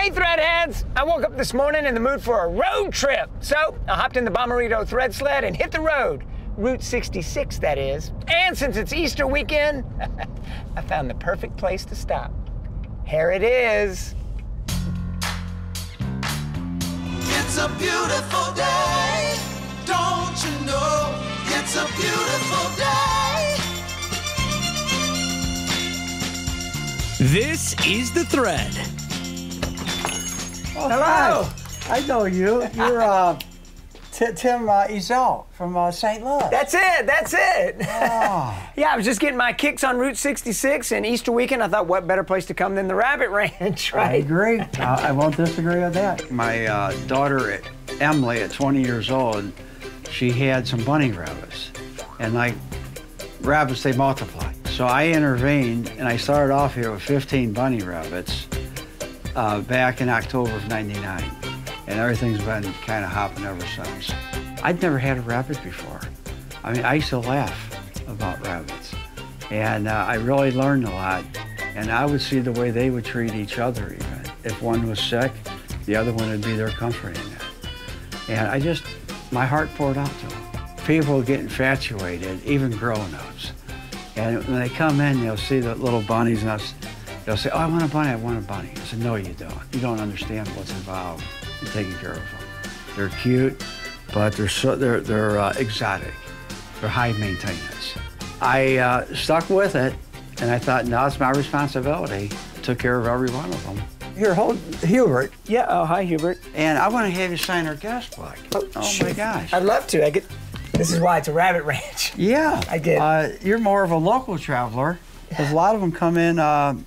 Hey, Threadheads! I woke up this morning in the mood for a road trip. So I hopped in the Bomberito thread sled and hit the road. Route 66, that is. And since it's Easter weekend, I found the perfect place to stop. Here it is. It's a beautiful day, don't you know? It's a beautiful day. This is The Thread. Oh, hello. I know you. You're Tim Ezel from St. Louis. That's it. Oh. Yeah, I was just getting my kicks on Route 66, and Easter weekend, I thought, what better place to come than the Rabbit Ranch, right? I agree. I won't disagree with that. My daughter, Emily, at 20 years old, she had some bunny rabbits. And like rabbits, they multiply. So I intervened, and I started off here with 15 bunny rabbits back in October of '99. And everything's been kind of hopping ever since. I'd never had a rabbit before. I mean, I used to laugh about rabbits. And I really learned a lot. And I would see the way they would treat each other even. If one was sick, the other one would be there comforting them. And my heart poured out to them. People get infatuated, even grown-ups. And when they come in, they'll see the little bunnies and they'll say, oh, I want a bunny, I want a bunny. I said, no, you don't. You don't understand what's involved in taking care of them. They're cute, but they're exotic. They're high maintenance. I stuck with it, and I thought, now it's my responsibility. Took care of every one of them. Here, hold Hubert. Yeah, oh, hi, Hubert. And I want to have you sign our guest book. Oh my gosh. I'd love to. This is why it's a Rabbit Ranch. Yeah. I get it. You're more of a local traveler. Because a lot of them come in,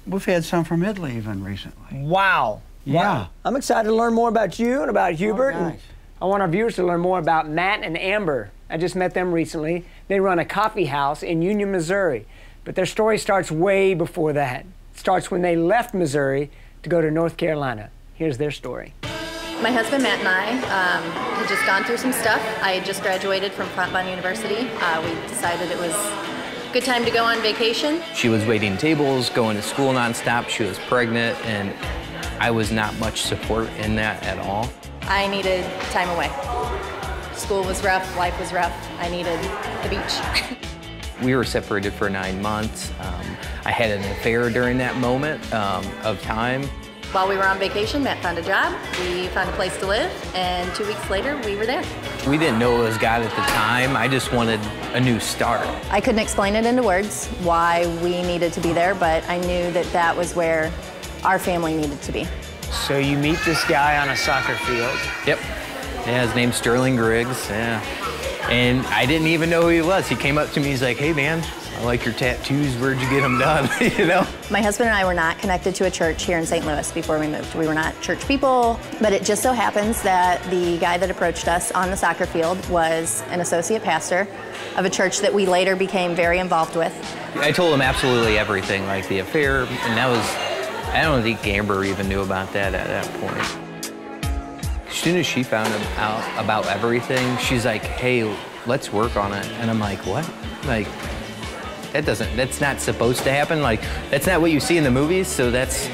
we've had some from Italy even recently. Wow. Yeah. Wow. I'm excited to learn more about you and about Hubert. Oh, and I want our viewers to learn more about Matt and Amber. I just met them recently. They run a coffee house in Union, Missouri. But their story starts way before that. It starts when they left Missouri to go to North Carolina. Here's their story. My husband Matt and I had just gone through some stuff. I had just graduated from Front Bund University. We decided it was a good time to go on vacation. She was waiting tables, going to school nonstop. She was pregnant, and I was not much support in that at all. I needed time away. School was rough, life was rough. I needed the beach. We were separated for 9 months. I had an affair during that moment of time. While we were on vacation, Matt found a job. We found a place to live, and 2 weeks later, we were there. We didn't know it was God at the time. I just wanted a new start. I couldn't explain it into words why we needed to be there, but I knew that that was where our family needed to be. So you meet this guy on a soccer field. Yep. Yeah, his name's Sterling Griggs, yeah. And I didn't even know who he was. He came up to me, he's like, hey man, I like your tattoos, where'd you get them done, you know? My husband and I were not connected to a church here in St. Louis before we moved. We were not church people, but it just so happens that the guy that approached us on the soccer field was an associate pastor of a church that we later became very involved with. I told him absolutely everything, like the affair, and that was, I don't think Amber even knew about that at that point. As soon as she found out about everything, she's like, hey, let's work on it. And I'm like, what? Like, that's not supposed to happen. Like, that's not what you see in the movies, so that's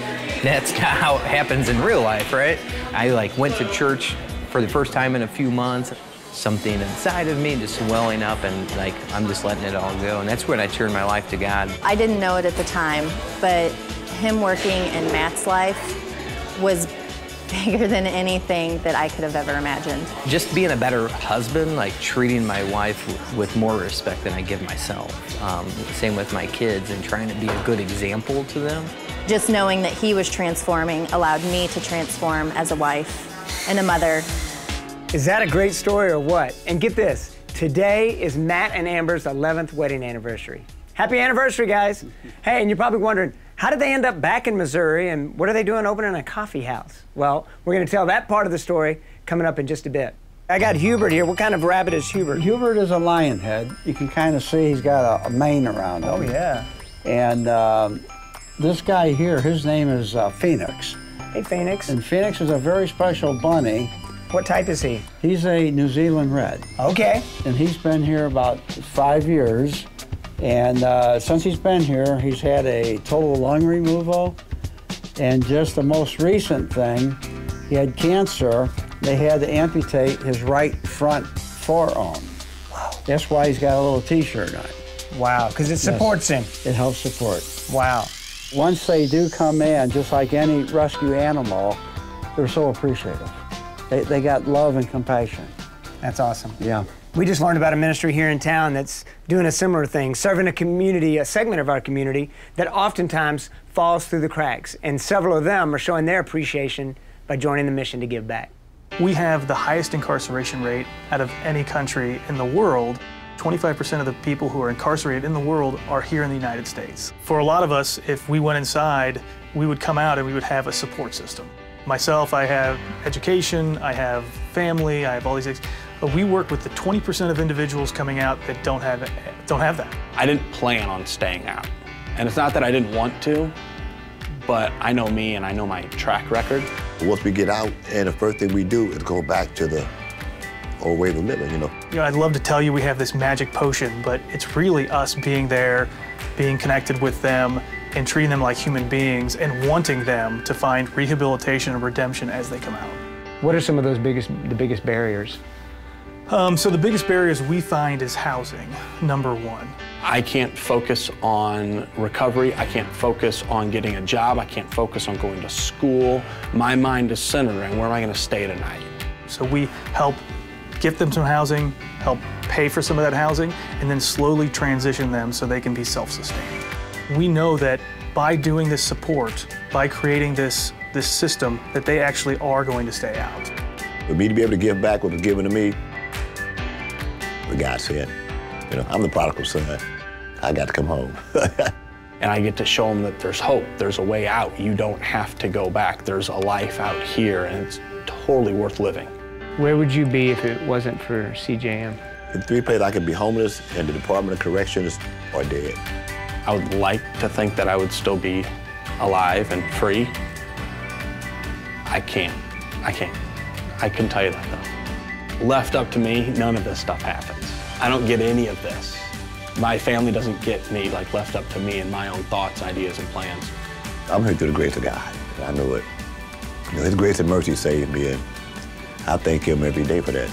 not how it happens in real life, right? I went to church for the first time in a few months. Something inside of me just welling up, and I'm just letting it all go. And that's when I turned my life to God. I didn't know it at the time, but him working in Matt's life was bigger than anything that I could have ever imagined. Just being a better husband, treating my wife with more respect than I give myself. Same with my kids, and trying to be a good example to them. Just knowing that he was transforming allowed me to transform as a wife and a mother. Is that a great story or what? And get this, today is Matt and Amber's 11th wedding anniversary. Happy anniversary, guys. Hey, and you're probably wondering, how did they end up back in Missouri, and what are they doing opening a coffee house? Well, we're gonna tell that part of the story coming up in just a bit. I got Hubert here. What kind of rabbit is Hubert? Hubert is a lion head. You can kind of see he's got a mane around him. Oh, yeah. And this guy here, his name is Phoenix. Hey, Phoenix. And Phoenix is a very special bunny. What type is he? He's a New Zealand Red. Okay. And he's been here about 5 years. And since he's been here, he's had a total lung removal, And just the most recent thing, he had cancer. They had to amputate his right front forearm. Wow. That's why he's got a little T-shirt on. Wow, because it supports him. It helps support. Wow. Once they do come in, just like any rescue animal, they're so appreciative. They got love and compassion. That's awesome. Yeah. We just learned about a ministry here in town that's doing a similar thing, serving a community, a segment of our community that oftentimes falls through the cracks. And several of them are showing their appreciation by joining the mission to give back. We have the highest incarceration rate out of any country in the world. 25% of the people who are incarcerated in the world are here in the United States. For a lot of us, if we went inside, we would come out and we would have a support system. Myself, I have education, I have family, I have all these things. But we work with the 20% of individuals coming out that don't have that. I didn't plan on staying out. And it's not that I didn't want to, but I know me and I know my track record. Once we get out, and the first thing we do is go back to the old way of living, you know. I'd love to tell you we have this magic potion, but it's really us being there, being connected with them, and treating them like human beings and wanting them to find rehabilitation and redemption as they come out. What are some of those the biggest barriers? So the biggest barriers we find is housing, number one. I can't focus on recovery. I can't focus on getting a job. I can't focus on going to school. My mind is centered on where am I going to stay tonight. So we help get them some housing, help pay for some of that housing, and then slowly transition them so they can be self-sustained. We know that by doing this support, by creating this system, that they actually are going to stay out. For me to be able to give back what was given to me, what God said, you know, I'm the prodigal son. I got to come home. And I get to show them that there's hope, there's a way out. You don't have to go back. There's a life out here, and it's totally worth living. Where would you be if it wasn't for CJM? In 3 places, I could be homeless, and the Department of Corrections, or dead. I would like to think that I would still be alive and free. I can't. I can tell you that, though. Left up to me, none of this stuff happens. I don't get any of this. My family doesn't get me, like, left up to me and my own thoughts, ideas, and plans. I'm here through the grace of God. I know it. You know, His grace and mercy saved me, and I thank Him every day for that.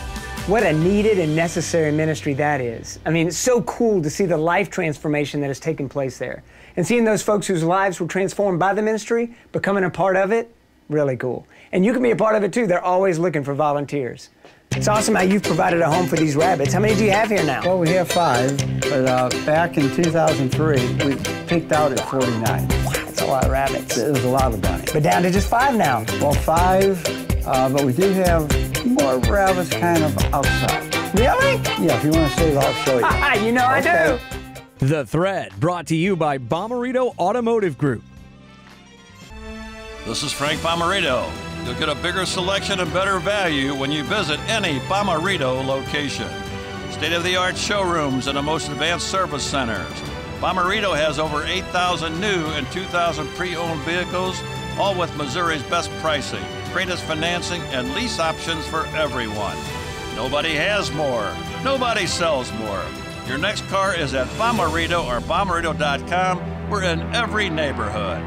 What a needed and necessary ministry that is. I mean, it's so cool to see the life transformation that has taken place there. And seeing those folks whose lives were transformed by the ministry, becoming a part of it, really cool. And you can be a part of it too. They're always looking for volunteers. It's awesome how you've provided a home for these rabbits. How many do you have here now? Well, we have 5, but back in 2003, we peaked out at 49. That's a lot of rabbits. It was a lot of money. But down to just 5 now. Well, 5, but we do have more rabbits kind of outside. Really? Yeah, if you want to see it, I'll show you. You know I do. The Thread, brought to you by Bomarito Automotive Group. This is Frank Bomarito. You'll get a bigger selection and better value when you visit any Bomarito location. State-of-the-art showrooms and the most advanced service centers. Bomarito has over 8,000 new and 2,000 pre-owned vehicles, all with Missouri's best pricing, greatest financing, and lease options for everyone. Nobody has more. Nobody sells more. Your next car is at Bomarito or Bomarito.com. We're in every neighborhood.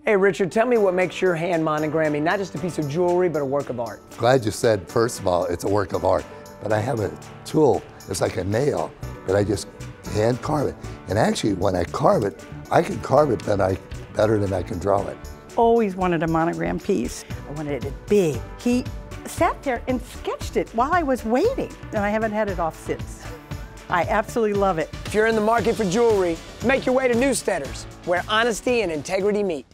Hey, Richard, tell me what makes your hand monogramming not just a piece of jewelry, but a work of art. Glad you said, first of all, it's a work of art. But I have a tool, it's like a nail, that I just hand carve it. And actually, when I carve it, I can carve it better than I can draw it. Always wanted a monogram piece. I wanted it big. He sat there and sketched it while I was waiting, and I haven't had it off since. I absolutely love it. If you're in the market for jewelry, make your way to Newsteaders, where honesty and integrity meet.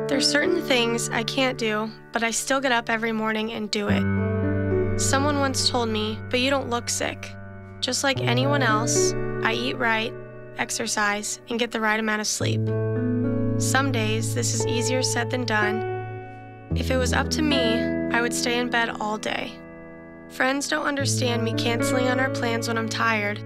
There's certain things I can't do, but I still get up every morning and do it. Someone once told me, but you don't look sick. Just like anyone else, I eat right, exercise, and get the right amount of sleep. Some days, this is easier said than done. If it was up to me, I would stay in bed all day. Friends don't understand me canceling on our plans when I'm tired,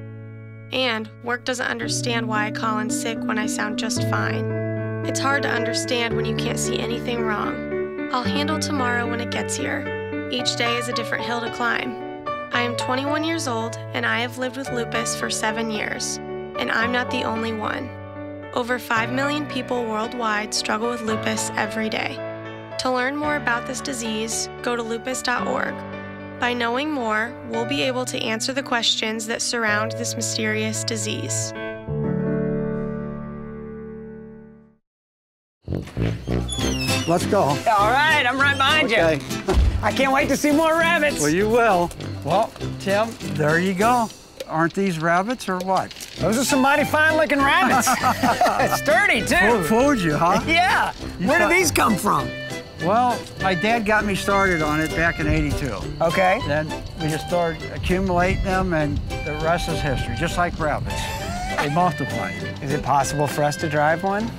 and work doesn't understand why I call in sick when I sound just fine. It's hard to understand when you can't see anything wrong. I'll handle tomorrow when it gets here. Each day is a different hill to climb. I am 21 years old, and I have lived with lupus for 7 years, and I'm not the only one. Over 5 million people worldwide struggle with lupus every day. To learn more about this disease, go to lupus.org. By knowing more, we'll be able to answer the questions that surround this mysterious disease. Let's go. All right, I'm right behind you. I can't wait to see more rabbits. Well, you will. Well, Tim, there you go. Aren't these rabbits or what? Those are some mighty fine-looking rabbits. Sturdy, too. Fooled you, huh? Yeah. Where did these come from? Well, my dad got me started on it back in '82. Okay. Then we just started accumulating them, and the rest is history, just like rabbits. They multiply. Is it possible for us to drive one?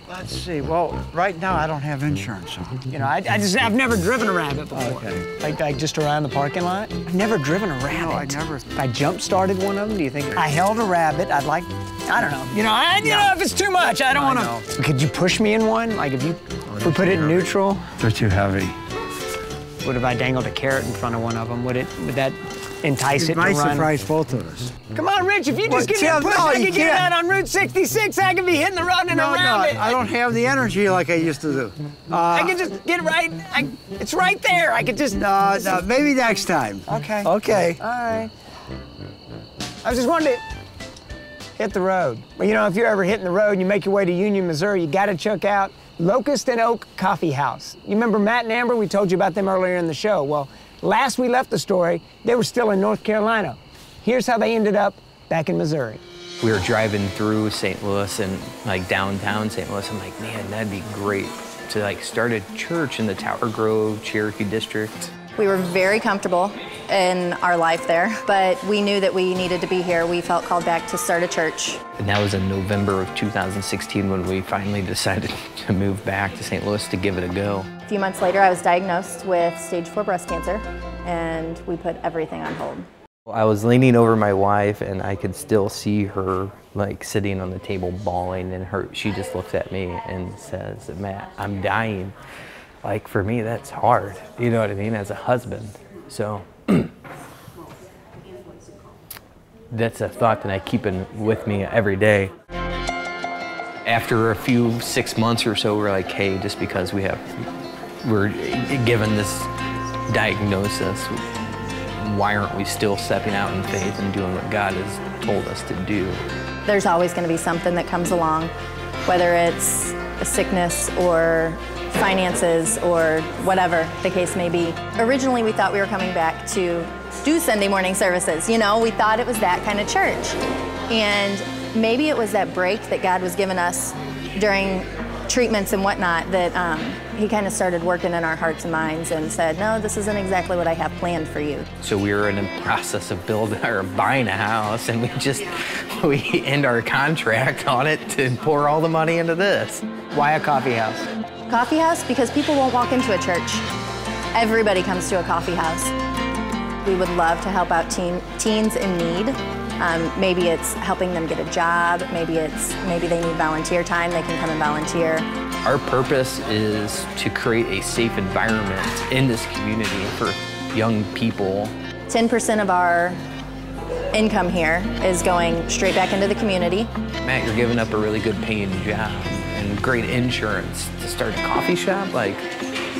Let's see. Well, right now I don't have insurance. You know, I've never driven a rabbit before. Okay. Like just around the parking lot. I've never driven a rabbit. No, I never. If I jump-started one of them, do you think I held a rabbit? I don't know. You know, if it's too much, I don't want to. Could you push me in one? Like if we put it in neutral? They're too heavy. What if I dangled a carrot in front of one of them? Would that entice it to run? It might surprise both of us. Come on, Rich, if you just give me a push, I could get out on Route 66. I could be hitting the road in a rabbit. No, I don't have the energy like I used to do. I could just get right, it's right there. I could just... No, maybe next time. Okay. Okay. All right. I just wanted to hit the road. Well, you know, if you're ever hitting the road and you make your way to Union, Missouri, you got to check out Locust and Oak Coffee House. You remember Matt and Amber? We told you about them earlier in the show. Well, last we left the story, they were still in North Carolina. Here's how they ended up back in Missouri. We were driving through St. Louis and like downtown St. Louis. I'm like, man, that'd be great to like start a church in the Tower Grove, Cherokee district. We were very comfortable in our life there, but we knew that we needed to be here. We felt called back to start a church. And that was in November of 2016 when we finally decided to move back to St. Louis to give it a go. A few months later, I was diagnosed with stage 4 breast cancer, and we put everything on hold. I was leaning over my wife and I could still see her like sitting on the table bawling, and she just looks at me and says, Matt, I'm dying. Like for me, that's hard, you know what I mean, as a husband. So that's a thought that I keep with me every day. After a few 6 months or so, we're like, hey, just because we're given this diagnosis, why aren't we still stepping out in faith and doing what God has told us to do? There's always going to be something that comes along, whether it's a sickness or finances or whatever the case may be. Originally, we thought we were coming back to do Sunday morning services. You know, we thought it was that kind of church. And maybe it was that break that God was giving us during treatments and whatnot that he kind of started working in our hearts and minds and said, no, this isn't exactly what I have planned for you. So we were in the process of buying a house, and we end our contract on it to pour all the money into this. Why a coffee house? Coffee house because people won't walk into a church. Everybody comes to a coffee house. We would love to help out teens in need. Maybe it's helping them get a job. Maybe they need volunteer time. They can come and volunteer. Our purpose is to create a safe environment in this community for young people. 10% of our income here is going straight back into the community. Matt, you're giving up a really good paying job and great insurance to start a coffee shop? Like,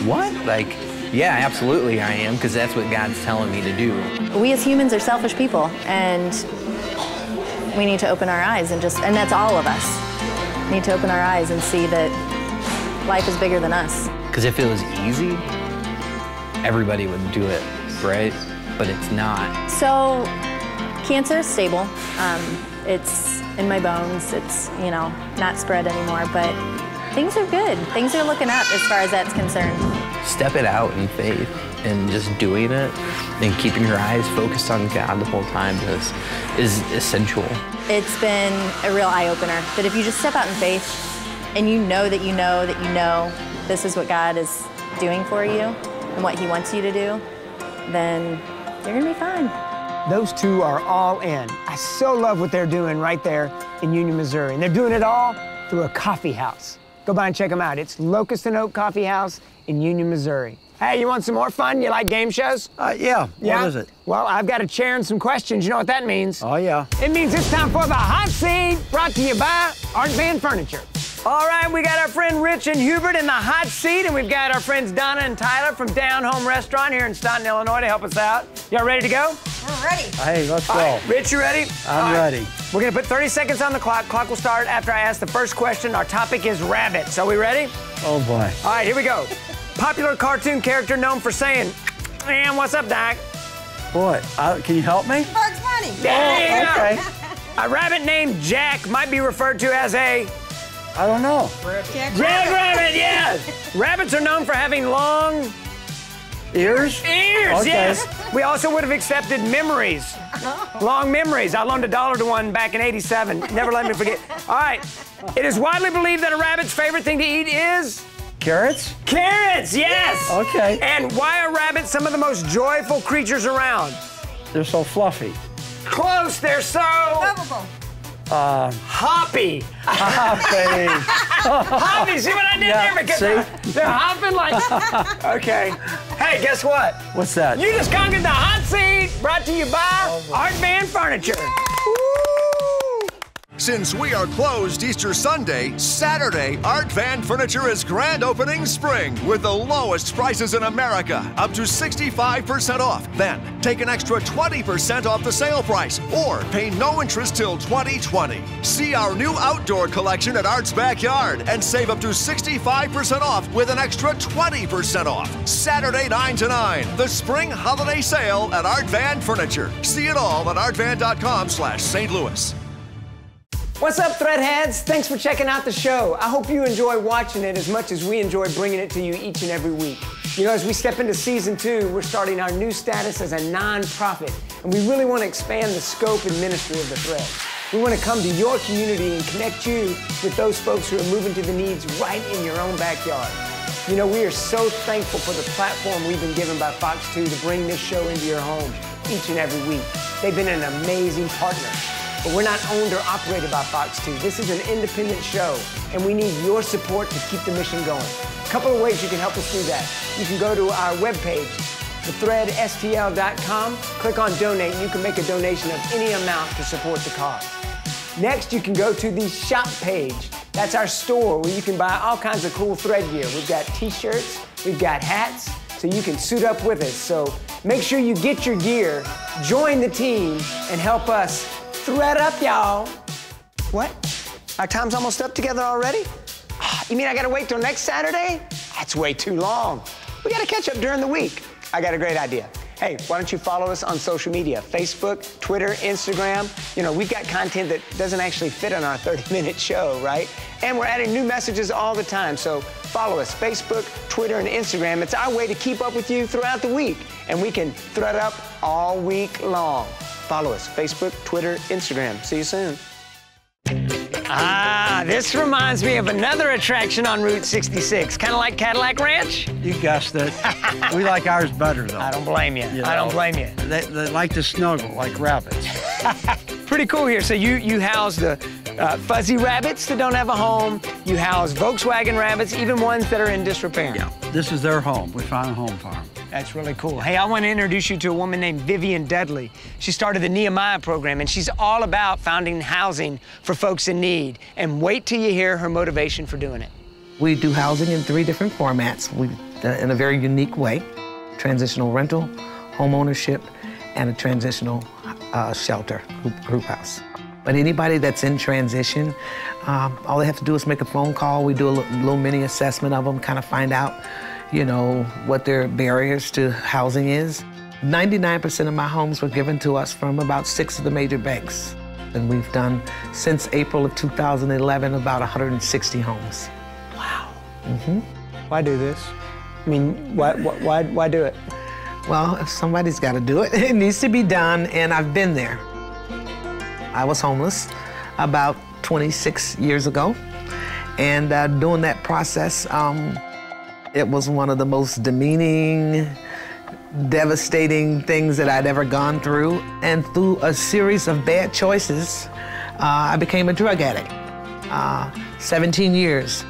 what? Like, yeah, absolutely I am, because that's what God's telling me to do. We as humans are selfish people, and we need to open our eyes and that's all of us. We need to open our eyes and see that life is bigger than us. Because if it was easy, everybody would do it, right? But it's not. So, cancer is stable. It's in my bones. It's, not spread anymore, but things are good. Things are looking up as far as that's concerned. Step it out in faith and just doing it and keeping your eyes focused on God the whole time is essential. It's been a real eye-opener that if you just step out in faith and you know that you know that you know this is what God is doing for you and what he wants you to do, then you're gonna be fine. Those two are all in. I so love what they're doing right there in Union, Missouri. And they're doing it all through a coffee house. Go by and check them out. It's Locust and Oak Coffee House in Union, Missouri. Hey, you want some more fun? You like game shows? Yeah. What is it? Well, I've got a chair and some questions. You know what that means? Oh, yeah. It means it's time for the hot seat, brought to you by Art Van Furniture. All right, we got our friend Rich and Hubert in the hot seat, and we've got our friends Donna and Tyler from Down Home Restaurant here in Staunton, Illinois to help us out. Y'all ready to go? We're ready. Hey, let's go. Right, Rich, you ready? I'm ready. We're gonna put 30 seconds on the clock. Clock will start after I ask the first question. Our topic is rabbits. Are we ready? Oh, boy. All right, here we go. Popular cartoon character known for saying, "Man, what's up, Doc?" Boy, can you help me? Bugs Bunny. Yeah. Okay. A rabbit named Jack might be referred to as a... I don't know. Jack Rabbit, yes! Rabbits are known for having long... Ears? Ears, Okay. yes! We also would have accepted memories. Long memories. I loaned $1 to one back in '87. Never let me forget. All right. It is widely believed that a rabbit's favorite thing to eat is... Carrots? Carrots, yes! Okay. And why are rabbits some of the most joyful creatures around? They're so fluffy. Close, they're so... Lovable. Hoppy. Hoppy. Hoppy, see what I did Yeah, there? Because see? they're hopping like... Okay. Hey, guess what? What's that? You just conquered the hot seat, brought to you by Art Van Furniture. Since we are closed Easter Sunday, Saturday, Art Van Furniture is grand opening spring with the lowest prices in America, up to 65% off. Then, take an extra 20% off the sale price or pay no interest till 2020. See our new outdoor collection at Art's Backyard and save up to 65% off with an extra 20% off. Saturday 9 to 9, the spring holiday sale at Art Van Furniture. See it all at artvan.com/St. Louis. What's up, Threadheads? Thanks for checking out the show. I hope you enjoy watching it as much as we enjoy bringing it to you each and every week. You know, as we step into season 2, we're starting our new status as a non-profit, and we really want to expand the scope and ministry of the Thread. We want to come to your community and connect you with those folks who are moving to the needs right in your own backyard. You know, we are so thankful for the platform we've been given by Fox 2 to bring this show into your home each and every week. They've been an amazing partner. But we're not owned or operated by Fox 2. This is an independent show, and we need your support to keep the mission going. A couple of ways you can help us do that. You can go to our webpage, thethreadstl.com, click on donate. You can make a donation of any amount to support the cause. Next, you can go to the shop page. That's our store where you can buy all kinds of cool Thread gear. We've got t-shirts, we've got hats, so you can suit up with us. So make sure you get your gear, join the team, and help us thread up, y'all. What? Our time's almost up together already? You mean I gotta wait till next Saturday? That's way too long. We gotta catch up during the week. I got a great idea. Hey, why don't you follow us on social media? Facebook, Twitter, Instagram. You know, we've got content that doesn't actually fit on our 30-minute show, right? And we're adding new messages all the time, so follow us, Facebook, Twitter, and Instagram. It's our way to keep up with you throughout the week, and we can thread up all week long. Follow us, Facebook, Twitter, Instagram. See you soon. This reminds me of another attraction on Route 66, kind of like Cadillac Ranch. You guessed it. We like ours better, though. I don't blame you. I don't blame you. They like to snuggle like rabbits. Pretty cool here. So you house the fuzzy rabbits that don't have a home. You house Volkswagen rabbits, even ones that are in disrepair. Yeah, this is their home. We found a home for them. That's really cool. Hey, I want to introduce you to a woman named Vivian Dudley. She started the Nehemiah program, and she's all about founding housing for folks in need. And wait till you hear her motivation for doing it. We do housing in 3 different formats in a very unique way. Transitional rental, home ownership, and a transitional shelter, group house. But anybody that's in transition, all they have to do is make a phone call. We do a little mini assessment of them, kind of find out, you know, what their barriers to housing is. 99% of my homes were given to us from about 6 of the major banks. And we've done, since April of 2011, about 160 homes. Wow. Mm-hmm. Why do this? I mean, why do it? Well, if somebody's got to do it, it needs to be done, and I've been there. I was homeless about 26 years ago, and during that process, it was one of the most demeaning, devastating things that I'd ever gone through. And through a series of bad choices, I became a drug addict. 17 years.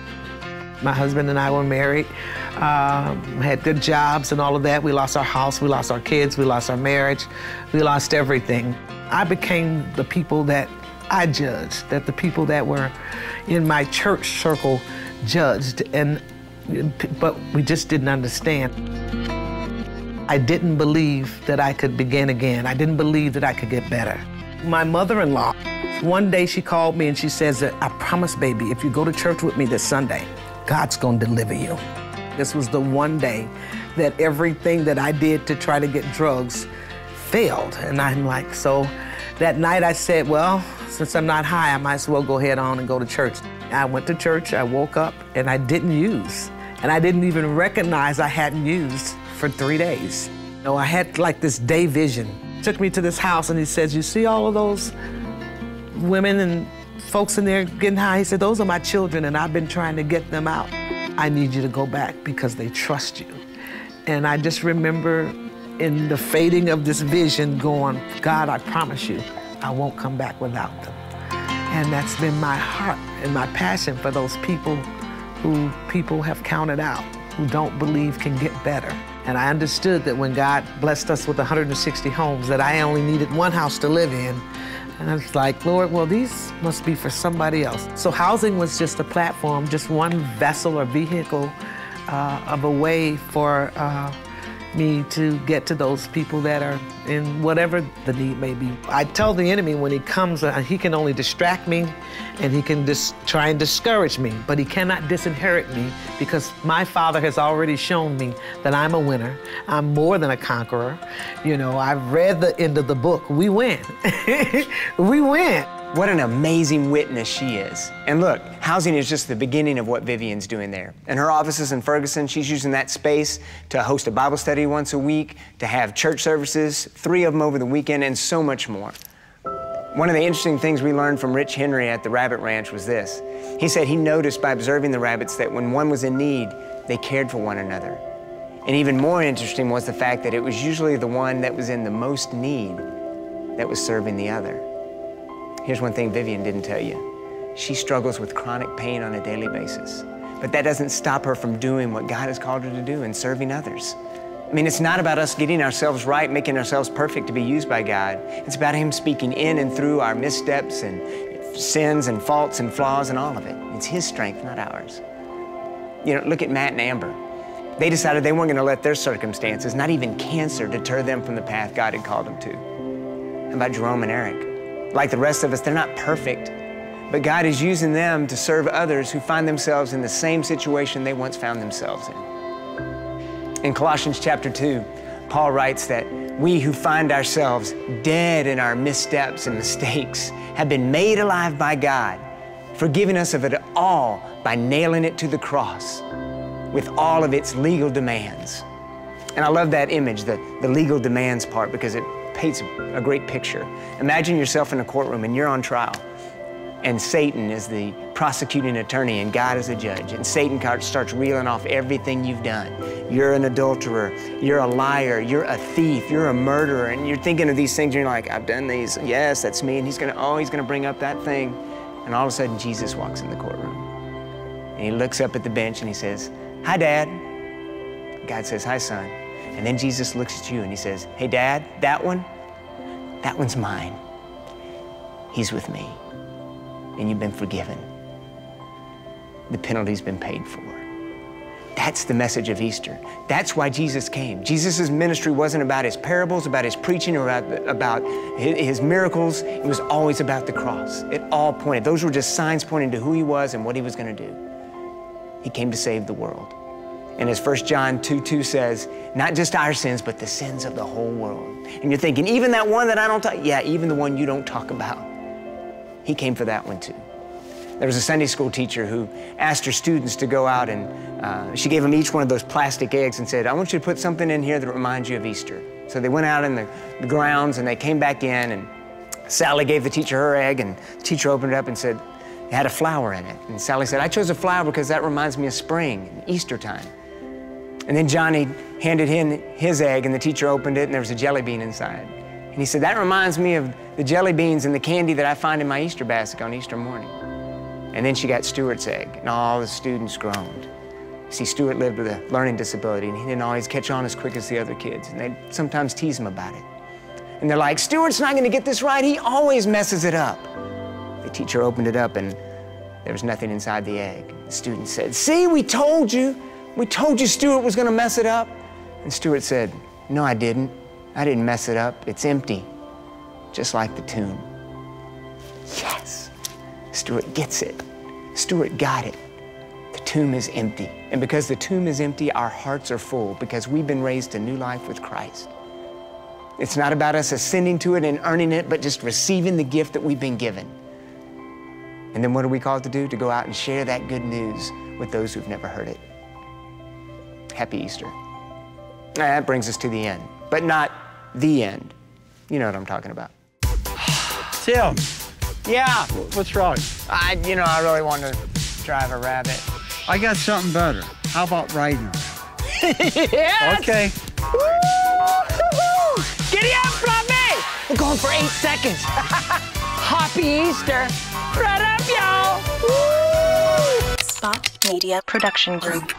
My husband and I were married, had good jobs and all of that. We lost our house, we lost our kids, we lost our marriage, we lost everything. I became the people that I judged, that the people that were in my church circle judged, but we just didn't understand. I didn't believe that I could begin again. I didn't believe that I could get better. My mother-in-law, one day she called me and she says that, I promise, baby, if you go to church with me this Sunday, God's gonna deliver you. This was the one day that everything that I did to try to get drugs failed. And I'm like, so that night I said, well, since I'm not high, I might as well go ahead on and go to church. I went to church, I woke up, and I didn't use. And I didn't even recognize I hadn't used for 3 days. You know, I had like this day vision. Took me to this house and he says, you see all of those women and folks in there getting high? He said, those are my children and I've been trying to get them out. I need you to go back because they trust you. And I just remember in the fading of this vision going, God, I promise you, I won't come back without them. And that's been my heart and my passion for those people who people have counted out, who don't believe can get better. And I understood that when God blessed us with 160 homes, that I only needed one house to live in. And I was like, Lord, well, these must be for somebody else. So housing was just a platform, just one vessel or vehicle of a way for me to get to those people that are in whatever the need may be. I tell the enemy when he comes, he can only distract me and he can just try and discourage me, but he cannot disinherit me because my Father has already shown me that I'm a winner. I'm more than a conqueror. You know, I've read the end of the book. We win. We win. What an amazing witness she is. And look, housing is just the beginning of what Vivian's doing there. In her offices in Ferguson, she's using that space to host a Bible study once a week, to have church services, 3 of them over the weekend, and so much more. One of the interesting things we learned from Rich Henry at the Rabbit Ranch was this. He said he noticed by observing the rabbits that when one was in need, they cared for one another. And even more interesting was the fact that it was usually the one that was in the most need that was serving the other. Here's one thing Vivian didn't tell you. She struggles with chronic pain on a daily basis. But that doesn't stop her from doing what God has called her to do and serving others. I mean, it's not about us getting ourselves right, making ourselves perfect to be used by God. It's about Him speaking in and through our missteps and sins and faults and flaws and all of it. It's His strength, not ours. You know, look at Matt and Amber. They decided they weren't going to let their circumstances, not even cancer, deter them from the path God had called them to. How about Jerome and Eric? Like the rest of us, they're not perfect, but God is using them to serve others who find themselves in the same situation they once found themselves in. In Colossians chapter 2, Paul writes that we who find ourselves dead in our missteps and mistakes have been made alive by God, forgiving us of it all by nailing it to the cross with all of its legal demands. And I love that image, the legal demands part, because it paints a great picture. Imagine yourself in a courtroom and you're on trial, and Satan is the prosecuting attorney and God is a judge, and Satan starts reeling off everything you've done. You're an adulterer, you're a liar, you're a thief, you're a murderer, and you're thinking of these things and you're like, I've done these, yes, that's me, and he's gonna bring up that thing. And all of a sudden Jesus walks in the courtroom and he looks up at the bench and he says, hi, Dad. God says, hi, son. And then Jesus looks at you and he says, hey, Dad, that one's mine. He's with me. And you've been forgiven. The penalty's been paid for. That's the message of Easter. That's why Jesus came. Jesus' ministry wasn't about his parables, about his preaching, or about his miracles. It was always about the cross. It all pointed. Those were just signs pointing to who he was and what he was going to do. He came to save the world. And as 1 John 2:2 says, not just our sins, but the sins of the whole world. And you're thinking, even that one that I don't talk, yeah, even the one you don't talk about. He came for that one too. There was a Sunday school teacher who asked her students to go out and she gave them each one of those plastic eggs and said, I want you to put something in here that reminds you of Easter. So they went out in the grounds and they came back in, and Sally gave the teacher her egg, and the teacher opened it up and said, it had a flower in it. And Sally said, I chose a flower because that reminds me of spring and Easter time. And then Johnny handed him his egg, and the teacher opened it, and there was a jelly bean inside. And he said, that reminds me of the jelly beans and the candy that I find in my Easter basket on Easter morning. And then she got Stuart's egg, and all the students groaned. See, Stuart lived with a learning disability, and he didn't always catch on as quick as the other kids, and they'd sometimes tease him about it. And they're like, Stuart's not gonna get this right, he always messes it up. The teacher opened it up, and there was nothing inside the egg. The student said, see, we told you Stuart was gonna mess it up. And Stuart said, no, I didn't mess it up, it's empty, just like the tomb. Yes, Stuart gets it. Stuart got it. The tomb is empty. And because the tomb is empty, our hearts are full because we've been raised to new life with Christ. It's not about us ascending to it and earning it, but just receiving the gift that we've been given. And then what are we called to do? To go out and share that good news with those who've never heard it. Happy Easter. That brings us to the end, but not the end. You know what I'm talking about. Tim. Yeah. What's wrong? I really want to drive a rabbit. I got something better. How about riding a rabbit? Yes! Okay. Woo-hoo-hoo! Giddy up, Fluffy! We're going for 8 seconds. Hoppy Easter. Right up, y'all! Woo! Spot Media Production Group.